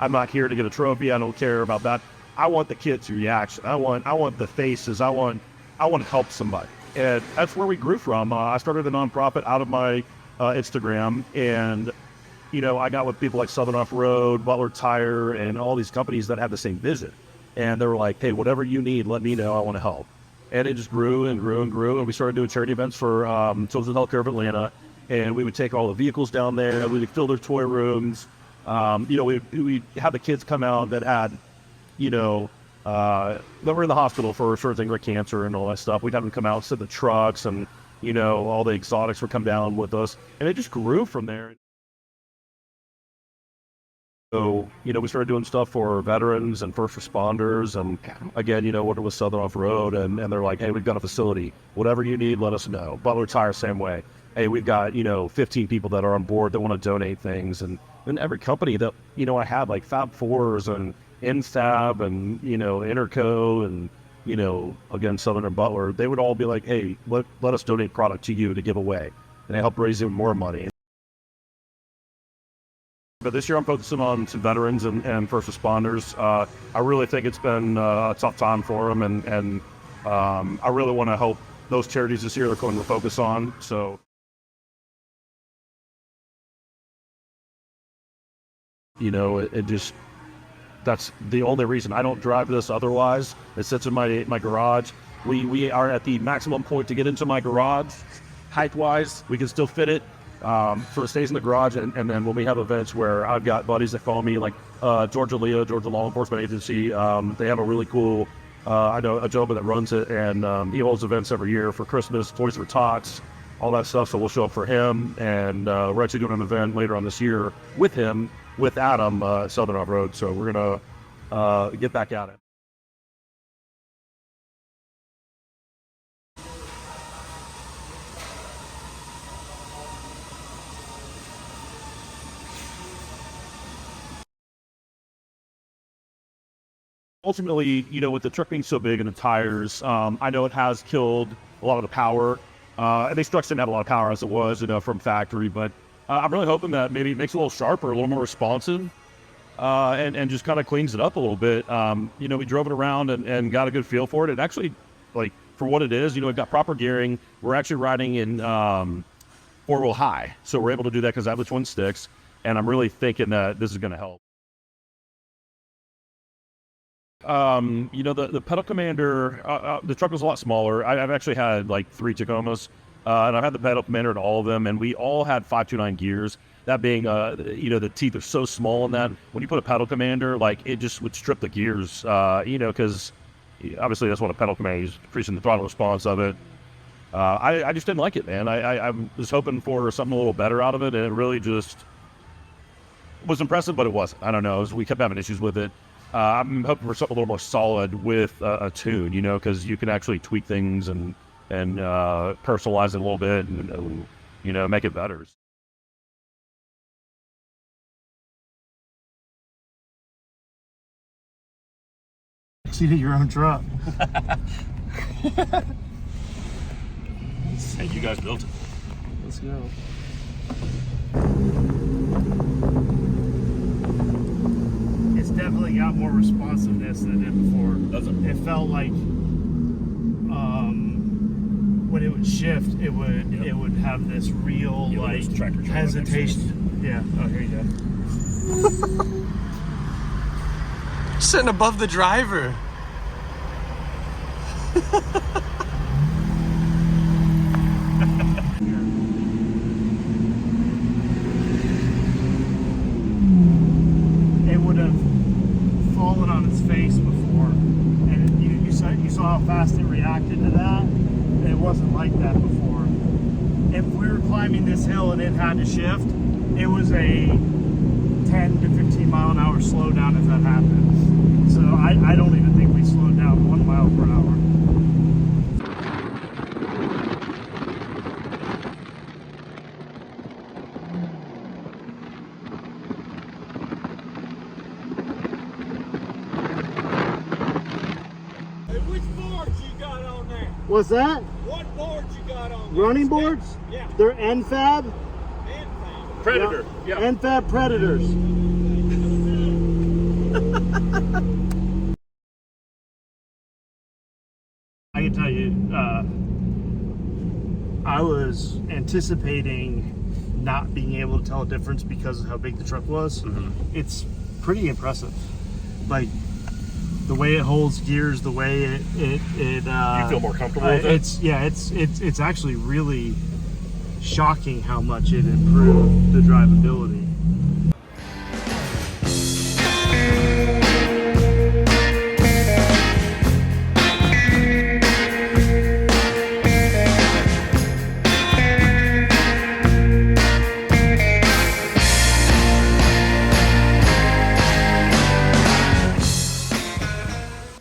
I'm not here to get a trophy. I don't care about that. I want the kids' reaction. I want the faces. I want to help somebody. And that's where we grew from. I started a nonprofit out of my Instagram, and I got with people like Southern Off-Road, Butler Tire, and all these companies that have the same vision. And they were like, hey, whatever you need, let me know. I want to help. And it just grew and grew and grew. And we started doing charity events for Children's Healthcare of Atlanta. And we would take all the vehicles down there. We would fill their toy rooms. We had the kids come out that had, that were in the hospital for certain things like cancer and all that stuff. We'd have them come out, sit in the trucks, and, all the exotics would come down with us. And it just grew from there. So, we started doing stuff for veterans and first responders. And again, working with Southern Off-Road, and they're like, hey, we've got a facility. Whatever you need, let us know. Butler Tire, same way. Hey, we've got, 15 people that are on board that want to donate things. And every company that, I had, like Fab Fours and Infab and, Interco and, again, Southern and Butler, they would all be like, hey, let us donate product to you to give away. And they help raise even more money. But this year I'm focusing on some veterans and first responders. I really think it's been a tough time for them, and I really want to help those charities this year they're going to focus on. So, that's the only reason. I don't drive this otherwise. It sits in my garage. We are at the maximum point to get into my garage. Height-wise, we can still fit it. So it stays in the garage, and then when we have events where I've got buddies that follow me, like Georgia Law Enforcement Agency, they have a really cool, I know a gentleman that runs it, and he holds events every year for Christmas, Toys for Tots, all that stuff, so we'll show up for him, and we're actually doing an event later on this year with him, with Adam, Southern Off-Road, so we're going to get back at it. Ultimately, with the truck being so big and the tires, I know it has killed a lot of the power. And these trucks didn't have a lot of power as it was, from factory. But I'm really hoping that maybe it makes it a little sharper, a little more responsive, and just kind of cleans it up a little bit. We drove it around and got a good feel for it. It actually, like, for what it is, it got proper gearing. We're actually riding in four-wheel high. So we're able to do that because I have the twin sticks. And I'm really thinking that this is going to help. The pedal commander, the truck was a lot smaller. I've actually had like 3 Tacomas, and I've had the pedal commander in all of them, and we all had 529 gears. That being, the teeth are so small in that when you put a pedal commander, like it just would strip the gears, because obviously that's what a pedal commander is, increasing the throttle response of it. I just didn't like it, man. I was hoping for something a little better out of it, and it really just was impressive, but it wasn't. I don't know. We kept having issues with it. I'm hoping for something a little more solid with a tune, because you can actually tweak things and personalize it a little bit and make it better. Exceeded your own truck. Hey, you guys built it. Let's go. It's definitely got more responsiveness than it did before. Doesn't it? It felt like when it would shift, it would have this real like hesitation. Yeah. Oh, here you go. Sitting above the driver. It would have fallen on its face before, and you saw how fast it reacted to that. It wasn't like that before. If we were climbing this hill and it had to shift, it was a 10 to 15 mile an hour slowdown if that happened. So I don't even think we slowed down 1 mile per hour. What's that? What boards you got on? Running boards? Yeah. They're Enfab? And Predator. Yeah. Enfab Predators. I can tell you, I was anticipating not being able to tell a difference because of how big the truck was. It's pretty impressive. Like the way it holds gears, the way it You feel more comfortable with it? It's actually really shocking how much it improved the drivability.